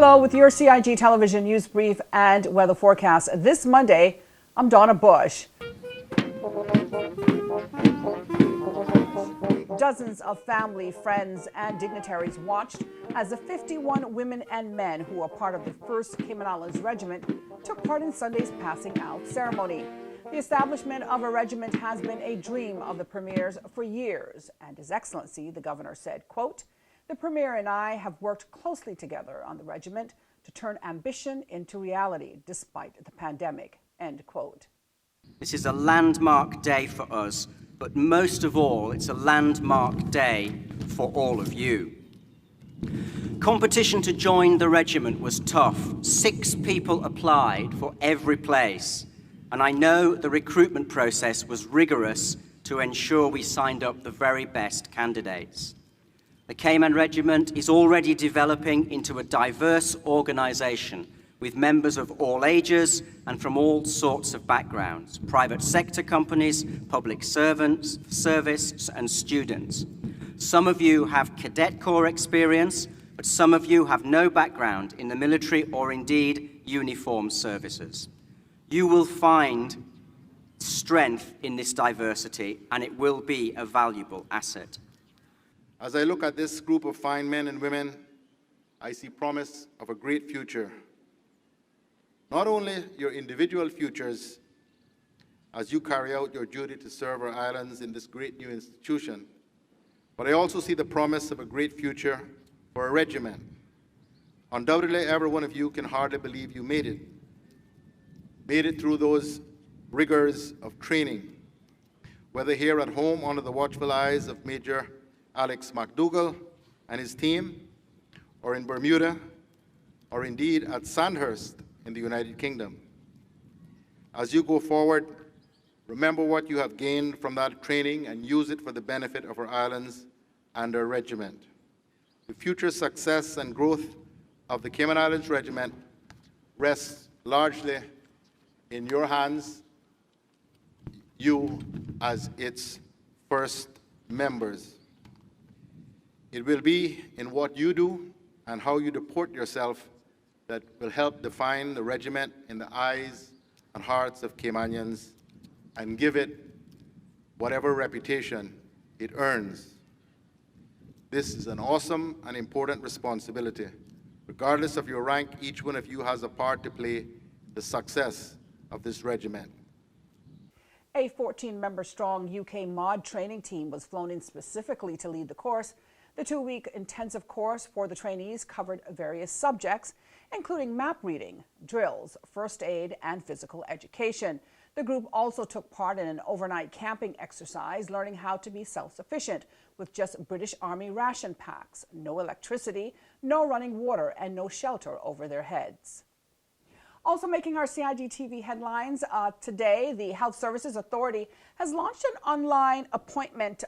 Hello, with your CIG television news brief and weather forecast this Monday, I'm Donna Bush. Dozens of family, friends, and dignitaries watched as the 51 women and men who are part of the 1st Cayman Islands Regiment took part in Sunday's passing out ceremony. The establishment of a regiment has been a dream of the Premier's for years, and His Excellency, the Governor, said, quote, "The Premier and I have worked closely together on the regiment to turn ambition into reality despite the pandemic," end quote. This is a landmark day for us, but most of all, it's a landmark day for all of you. Competition to join the regiment was tough. 6 people applied for every place, and I know the recruitment process was rigorous to ensure we signed up the very best candidates. The Cayman Regiment is already developing into a diverse organisation with members of all ages and from all sorts of backgrounds, private sector companies, public servants, service and students. Some of you have cadet corps experience, but some of you have no background in the military or indeed uniformed services. You will find strength in this diversity, and it will be a valuable asset. As I look at this group of fine men and women, I see promise of a great future. Not only your individual futures as you carry out your duty to serve our islands in this great new institution, but I also see the promise of a great future for a regiment. Undoubtedly, every one of you can hardly believe you made it through those rigors of training, whether here at home under the watchful eyes of Major Alex McDougall and his team, or in Bermuda, or indeed at Sandhurst in the United Kingdom. As you go forward, remember what you have gained from that training and use it for the benefit of our islands and our regiment. The future success and growth of the Cayman Islands Regiment rests largely in your hands, you as its first members. It will be in what you do and how you deport yourself that will help define the regiment in the eyes and hearts of Caymanians and give it whatever reputation it earns. This is an awesome and important responsibility. Regardless of your rank, each one of you has a part to play in the success of this regiment. A 14-member strong UK mod training team was flown in specifically to lead the course. The 2-week intensive course for the trainees covered various subjects, including map reading, drills, first aid, and physical education. The group also took part in an overnight camping exercise, learning how to be self-sufficient with just British Army ration packs, no electricity, no running water, and no shelter over their heads. Also making our CIG TV headlines today, the Health Services Authority has launched an online appointment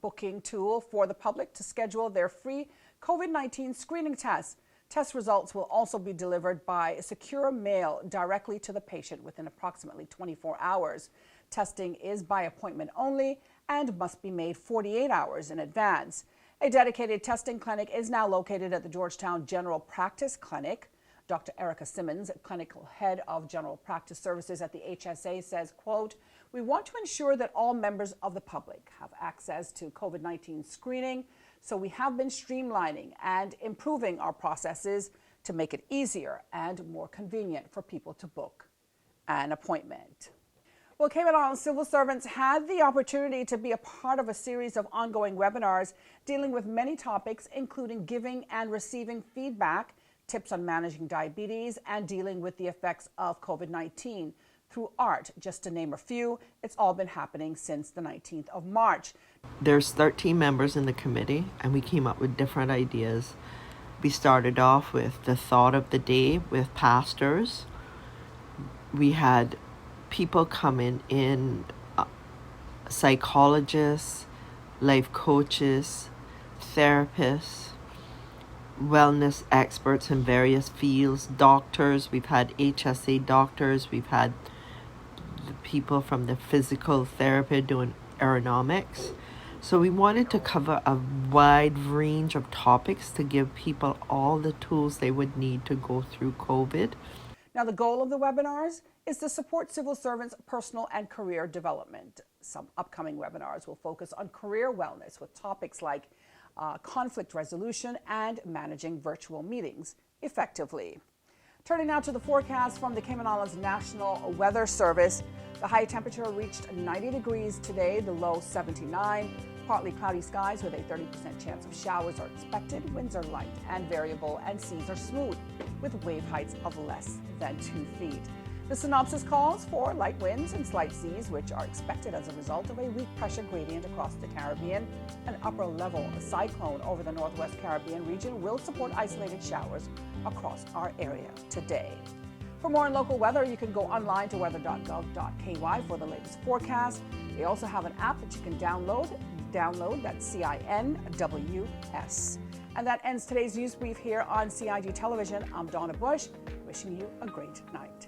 booking tool for the public to schedule their free COVID-19 screening tests. Test results will also be delivered by secure mail directly to the patient within approximately 24 hours. Testing is by appointment only and must be made 48 hours in advance. A dedicated testing clinic is now located at the Georgetown General Practice Clinic. Dr. Erica Simmons, clinical head of general practice services at the HSA, says, quote, "We want to ensure that all members of the public have access to COVID-19 screening, so we have been streamlining and improving our processes to make it easier and more convenient for people to book an appointment." Well, Cayman Islands civil servants had the opportunity to be a part of a series of ongoing webinars dealing with many topics, including giving and receiving feedback, tips on managing diabetes, and dealing with the effects of COVID-19 through art, just to name a few. It's all been happening since the 19th of March. There's 13 members in the committee, and we came up with different ideas. We started off with the thought of the day with pastors. We had people coming in, psychologists, life coaches, therapists, wellness experts in various fields, doctors. We've had HSA doctors. We've had the people from the physical therapy doing ergonomics. So we wanted to cover a wide range of topics to give people all the tools they would need to go through COVID. Now, the goal of the webinars is to support civil servants' personal and career development. Some upcoming webinars will focus on career wellness with topics like conflict resolution and managing virtual meetings effectively. Turning now to the forecast from the Cayman Islands National Weather Service. The high temperature reached 90 degrees today, the low 79. Partly cloudy skies with a 30% chance of showers are expected. Winds are light and variable, and seas are smooth with wave heights of less than 2 feet. The synopsis calls for light winds and slight seas, which are expected as a result of a weak pressure gradient across the Caribbean. An upper-level cyclone over the northwest Caribbean region will support isolated showers across our area today. For more on local weather, you can go online to weather.gov.ky for the latest forecast. They also have an app that you can download, that's CINWS. And that ends today's news brief here on CIG Television. I'm Donna Bush, wishing you a great night.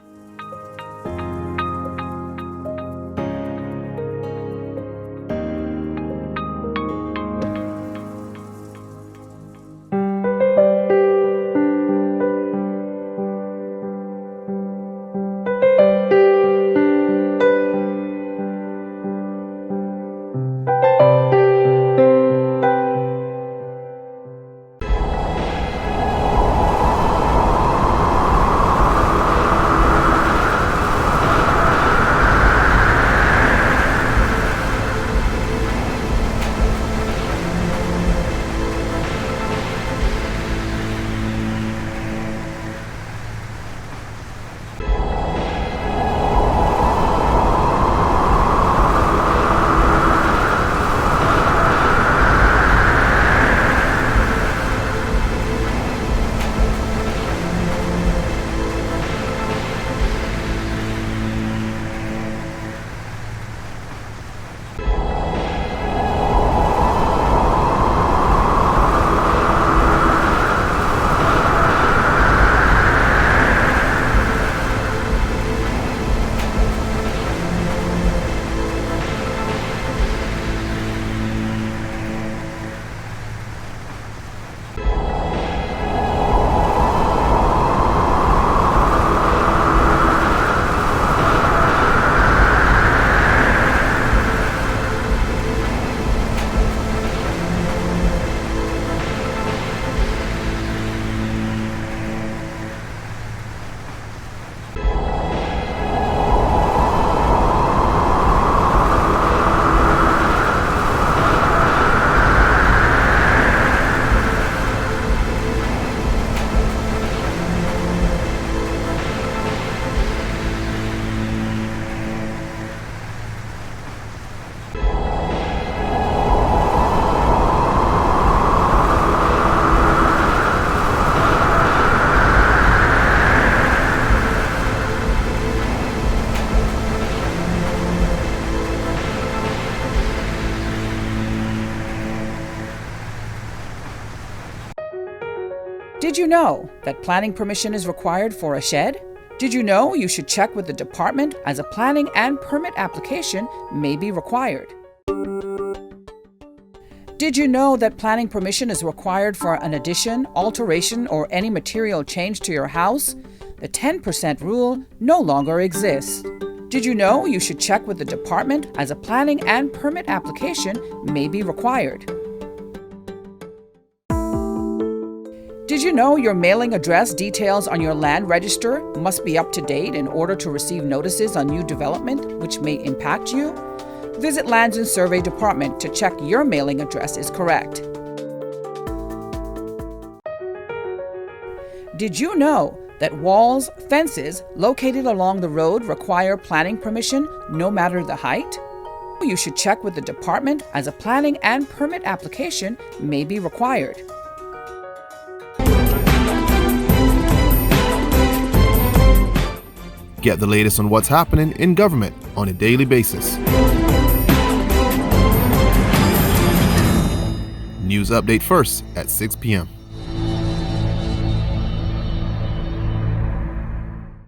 Did you know that planning permission is required for a shed? Did you know you should check with the department as a planning and permit application may be required? Did you know that planning permission is required for an addition, alteration, or any material change to your house? The 10% rule no longer exists. Did you know you should check with the department as a planning and permit application may be required? Did you know your mailing address details on your land register must be up to date in order to receive notices on new development which may impact you? Visit Lands and Survey Department to check your mailing address is correct. Did you know that walls, fences located along the road require planning permission no matter the height? You should check with the department as a planning and permit application may be required. Get the latest on what's happening in government on a daily basis. News update first at 6 p.m.